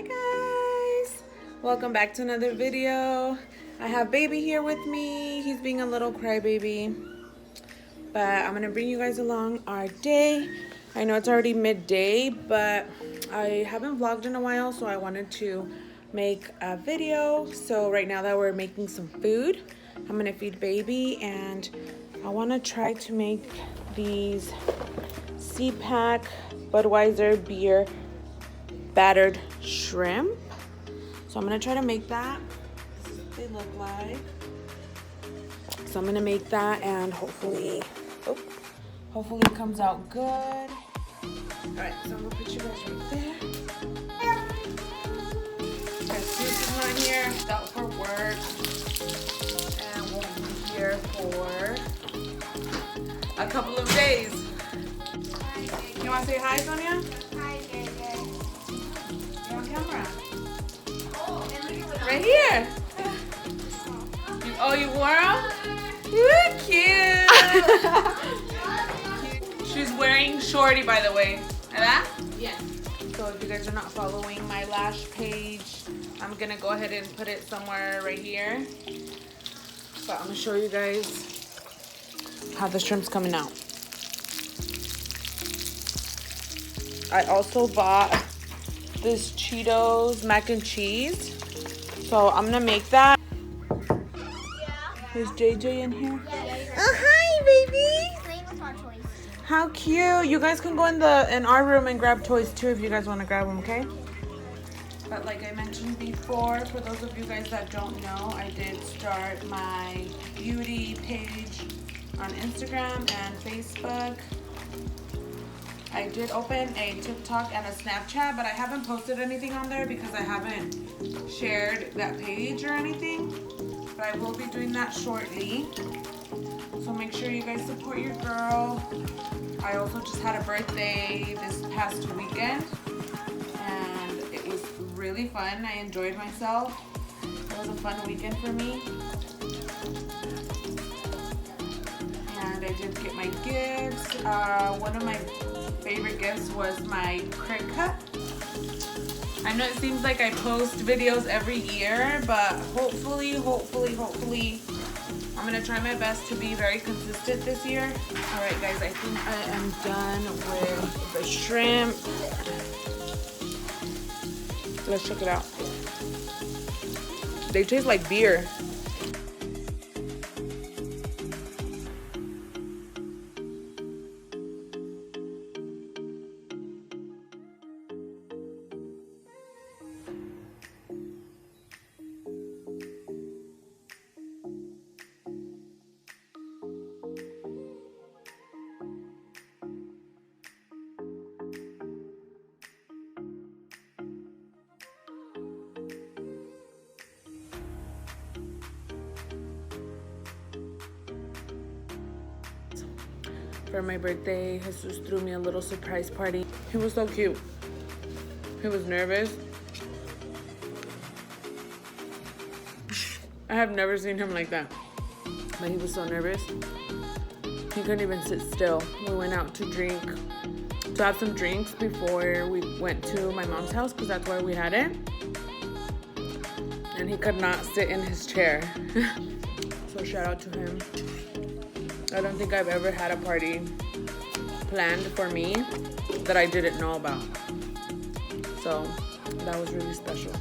Hi guys, welcome back to another video. I have baby here with me. He's being a little crybaby, but I'm gonna bring you guys along our day. I know it's already midday, but I haven't vlogged in a while, so I wanted to make a video. So right now that we're making some food, I'm gonna feed baby, and I want to try to make these C-Pack Budweiser beer battered shrimp. So I'm gonna try to make that. This is what they look like. So I'm gonna make that, and hopefully it comes out good. All right, so I'm gonna put you guys right there. Susan's not here, she's out for work, and we'll be here for a couple of days. You wanna say hi, Sonia? Hi, Gary. You're on camera. Right here. You wore them? Ooh, cute. She's wearing shorty, by the way. That? Yes. So if you guys are not following my lash page, I'm gonna go ahead and put it somewhere right here. So I'm gonna show you guys how the shrimp's coming out. I also bought this Cheetos mac and cheese. So I'm gonna make that. Is JJ in here? Oh, hi, baby. How cute. You guys can go in our room and grab toys too if you guys want to grab them, okay? But like I mentioned before, for those of you guys that don't know, I did start my beauty page on Instagram and Facebook. I did open a TikTok and a Snapchat, but I haven't posted anything on there because I haven't shared that page or anything. But I will be doing that shortly. So make sure you guys support your girl. I also just had a birthday this past weekend, and it was really fun. I enjoyed myself. It was a fun weekend for me. And I did get my gifts. One of my favorite gifts was my cricut. I know it seems like I post videos every year, but hopefully I'm gonna try my best to be very consistent this year. All right guys, I think I am done with the shrimp. Let's check it out. They taste like beer. For my birthday, Jesus threw me a little surprise party. He was so cute. He was nervous. I have never seen him like that. But he was so nervous. He couldn't even sit still. We went out to have some drinks before we went to my mom's house because that's where we had it. And he could not sit in his chair. So shout out to him. I don't think I've ever had a party planned for me that I didn't know about. So that was really special.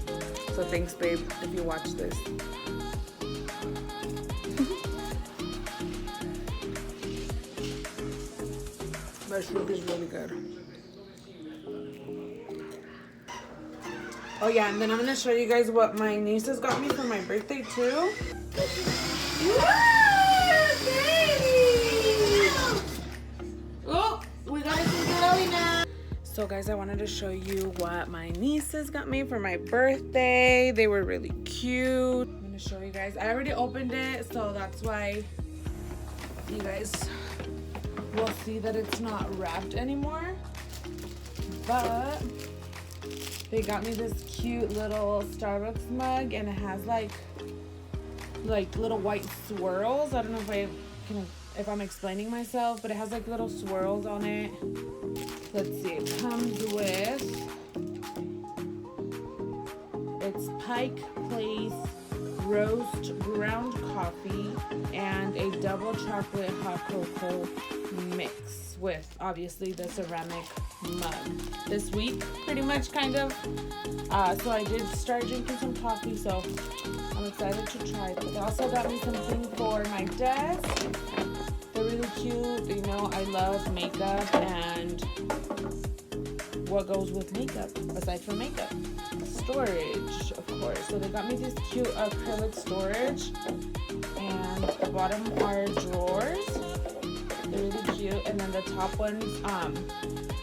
So thanks, babe, if you watch this. That shrimp is really good. Oh yeah, and then I'm gonna show you guys what my nieces got me for my birthday too. So guys, I wanted to show you what my nieces got me for my birthday. They were really cute. I'm gonna show you guys. I already opened it, so that's why you guys will see that it's not wrapped anymore. But they got me this cute little Starbucks mug, and it has like little white swirls. I don't know if I'm explaining myself, but it has like little swirls on it. Let's see, it comes with It's Pike Place roast ground coffee and a double chocolate hot cocoa mix with obviously the ceramic mug. This week, pretty much, kind of. So I did start drinking some coffee, so I'm excited to try it. They also got me something for my desk. They're really cute. You know, I love makeup and what goes with makeup aside from makeup. Storage, of course. So they got me this cute acrylic storage, and the bottom are drawers. They're really cute, and then the top ones,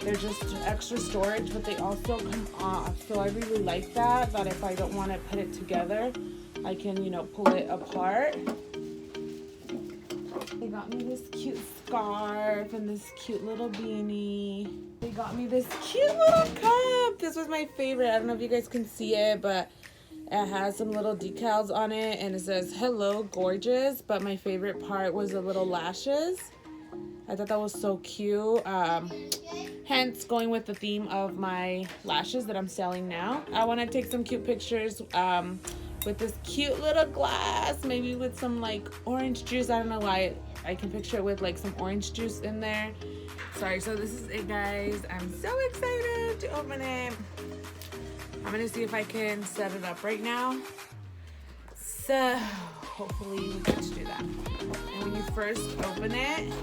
they're just extra storage, but they also come off. So I really like that if I don't want to put it together, I can, you know, pull it apart. They got me this cute scarf and this cute little beanie. They got me this cute little cup. This was my favorite. I don't know if you guys can see it, but it has some little decals on it, and it says, "Hello, gorgeous." But my favorite part was the little lashes. I thought that was so cute. Hence, going with the theme of my lashes that I'm selling now. I want to take some cute pictures with this cute little glass, maybe with some like orange juice. I don't know why I can picture it with like some orange juice in there. Sorry, so this is it, guys. I'm so excited to open it. I'm gonna see if I can set it up right now. So hopefully we get to do that. And when you first open it,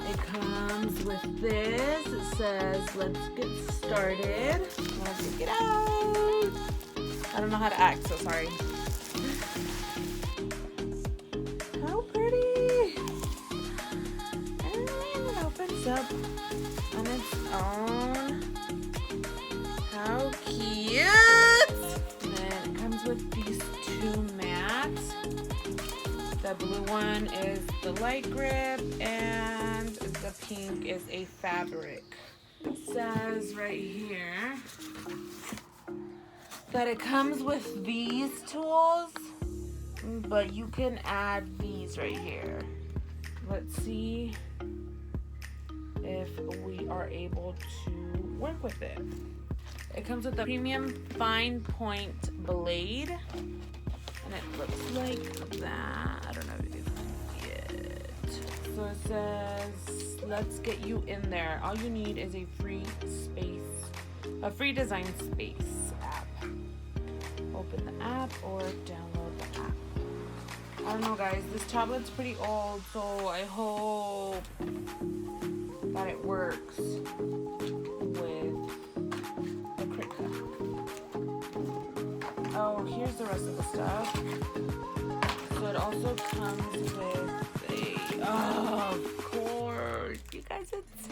it comes with this. It says, "Let's get started." Let's take it out. I don't know how to act, so sorry. How pretty. And it opens up on its own. How cute. And then it comes with these two mats. The blue one is the light grip, and the pink is a fabric. It says right here that it comes with these tools, but you can add these right here. Let's see if we are able to work with it. It comes with a premium fine point blade, and it looks like that. I don't know if you can see it. So it says, "Let's get you in there. All you need is a free design space app. Open the app or download the app." I don't know, guys. This tablet's pretty old, so I hope that it works with the cricut. Oh, here's the rest of the stuff. So it also comes with of course, you guys, it's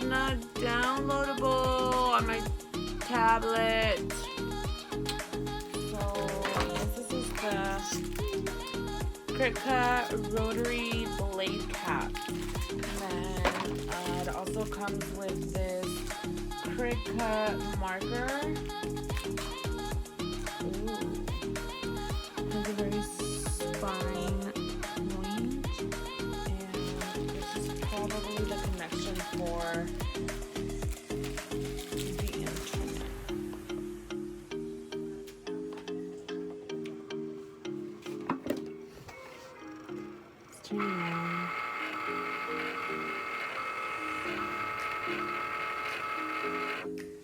not downloadable on my tablet. So this is the cricut rotary blade cap. And then it also comes with this cricut marker. Ooh. Has a very fine point, and this is probably the connection for the internet. It's turning on.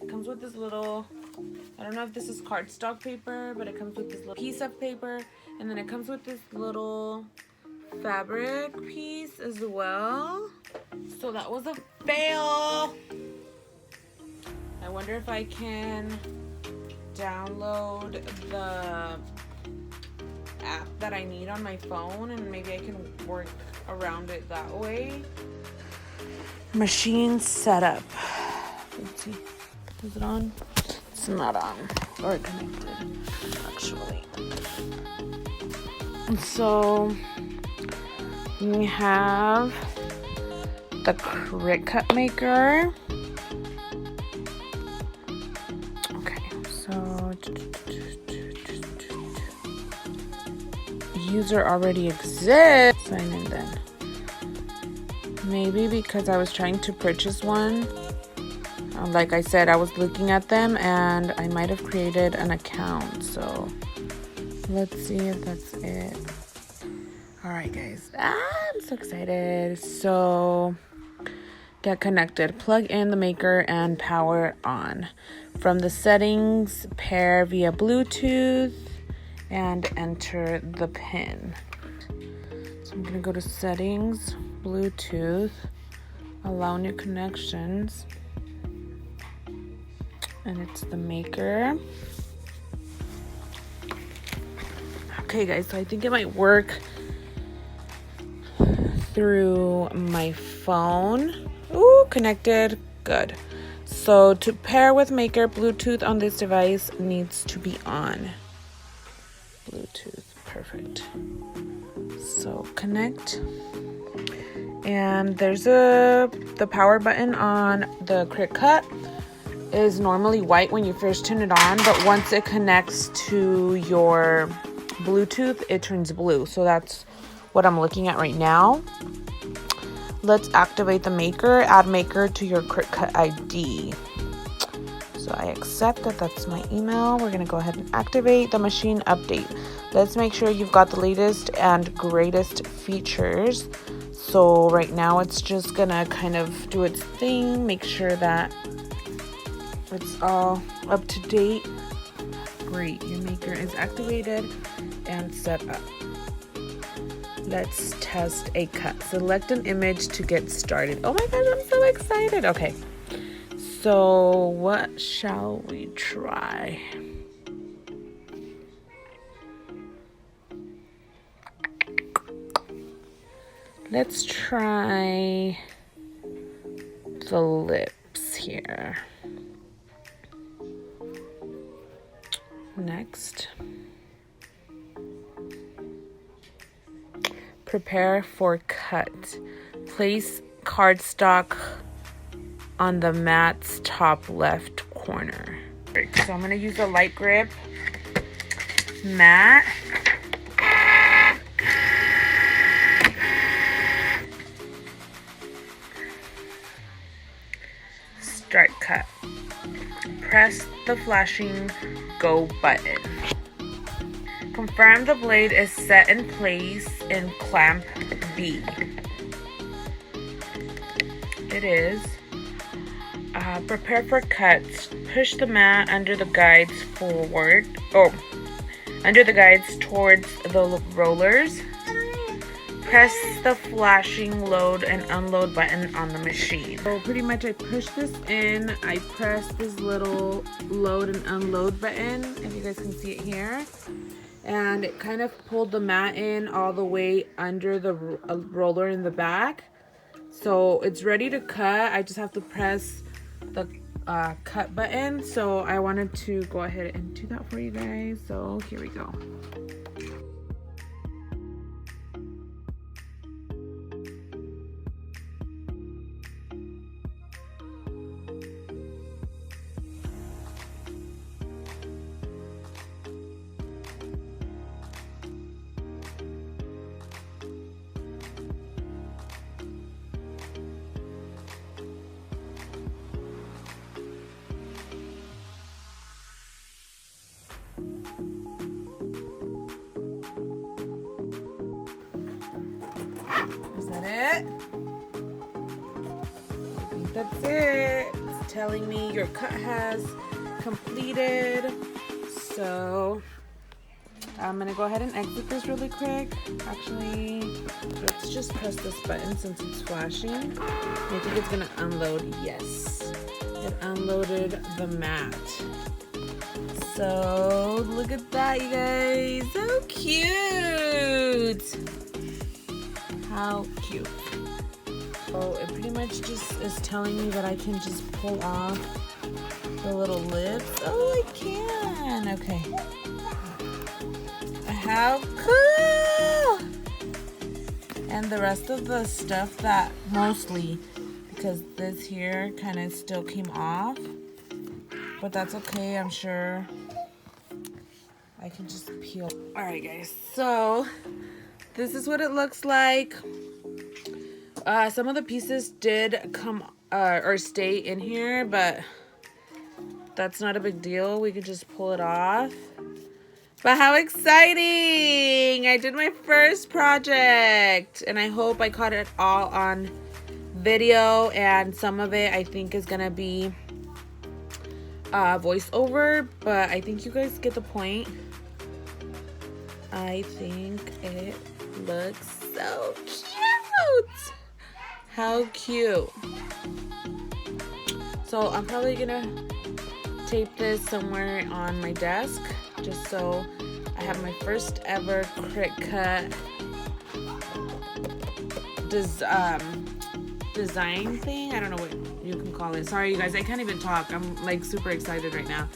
It comes with this little, I don't know if this is cardstock paper, but it comes with this little piece of paper, and then it comes with this little fabric piece as well. So that was a fail. I wonder if I can download the app that I need on my phone, and maybe I can work around it that way. Machine setup. Let's see. Is it on? It's not on or connected, actually. And so we have the cricut maker. Okay, so user already exists. Sign in then. Maybe because I was trying to purchase one. Like I said, I was looking at them and I might have created an account. So let's see if that's it. All right, guys. I'm so excited. So get connected. Plug in the maker and power on. From the settings, pair via Bluetooth and enter the pin. So I'm going to go to settings, Bluetooth, allow new connections. And it's the maker. Okay, guys, so I think it might work through my phone. Ooh, connected. Good. So to pair with maker, Bluetooth on this device needs to be on. Bluetooth. Perfect. So connect. And there's the power button on the cricut is normally white when you first turn it on, but once it connects to your Bluetooth, it turns blue. So that's what I'm looking at right now. Let's activate the maker. Add maker to your cricut ID. So I accept that. That's my email. We're gonna go ahead and activate the machine update. Let's make sure you've got the latest and greatest features. So right now it's just gonna kind of do its thing, make sure that it's all up to date. Great, your maker is activated and set up. Let's test a cut. Select an image to get started. Oh my gosh, I'm so excited. Okay, so what shall we try? Let's try the lips here. Next, prepare for cut. Place cardstock on the mat's top left corner. So I'm going to use a light grip mat. Start cut. Press the flashing go button. Confirm the blade is set in place in clamp B. It is. Prepare for cuts. Push the mat under the guides forward. Under the guides towards the rollers. Press the flashing load and unload button on the machine. So pretty much I push this in, I press this little load and unload button, if you guys can see it here, and it kind of pulled the mat in all the way under the roller in the back. So it's ready to cut. I just have to press the cut button. So I wanted to go ahead and do that for you guys. So here we go. Is that it? I think that's it. It's telling me your cut has completed. So I'm gonna go ahead and exit this really quick. Actually, let's just press this button since it's flashing. I think it's gonna unload. Yes, it unloaded the mat. So look at that, you guys. So cute. How cute. So it pretty much just is telling me that I can just pull off the little lips. Oh, I can. Okay. How cool. And the rest of the stuff that mostly, because this here kind of still came off, but that's okay. I'm sure I can just peel. All right, guys. So this is what it looks like. Some of the pieces did come or stay in here, but that's not a big deal. We could just pull it off. But how exciting! I did my first project, and I hope I caught it all on video, and some of it I think is gonna be voiceover, but I think you guys get the point. I think it looks so cute. How cute. So I'm probably gonna tape this somewhere on my desk just so I have my first ever cricut design thing. I don't know what you can call it. Sorry you guys, I can't even talk. I'm like super excited right now.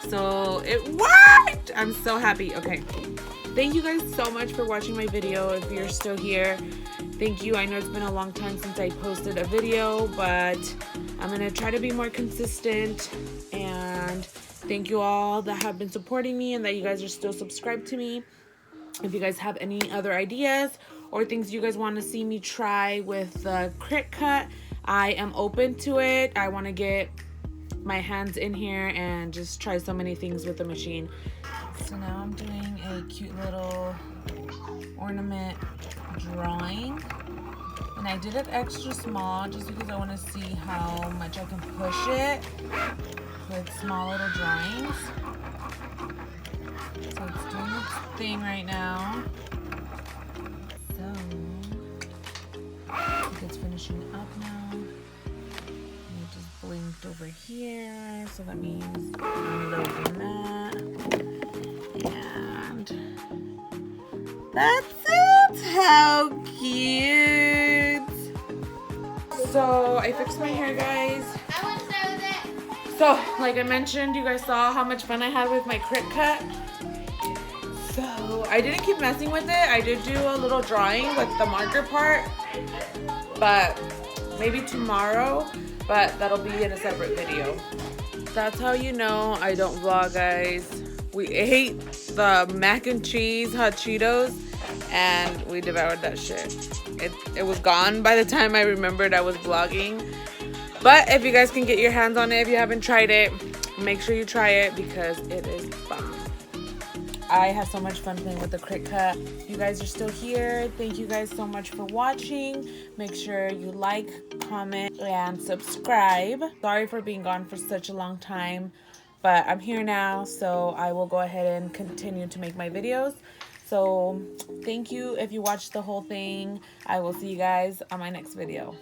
So it worked! I'm so happy. Okay. Thank you guys so much for watching my video. If you're still here, thank you. I know it's been a long time since I posted a video, but I'm gonna try to be more consistent, and thank you all that have been supporting me and that you guys are still subscribed to me. If you guys have any other ideas or things you guys want to see me try with the cricut, I am open to it. I want to get my hands in here and just try so many things with the machine. So now I'm doing a cute little ornament drawing, and I did it extra small just because I want to see how much I can push it with small little drawings. So it's doing its thing right now. So I think it's finishing up now. And it just blinked over here, so that means I'm loading that. And that's it. How cute. So I fixed my hair, guys. So like I mentioned, you guys saw how much fun I had with my cricut. So I didn't keep messing with it. I did do a little drawing with the marker part, but maybe tomorrow, but that'll be in a separate video. That's how you know I don't vlog, guys. We ate the mac and cheese hot Cheetos and we devoured that shit. It was gone by the time I remembered I was vlogging. But if you guys can get your hands on it, if you haven't tried it, make sure you try it because it is bomb. I have so much fun playing with the cricut. You guys are still here. Thank you guys so much for watching. Make sure you like, comment, and subscribe. Sorry for being gone for such a long time, but I'm here now, so I will go ahead and continue to make my videos. So thank you if you watched the whole thing. I will see you guys on my next video.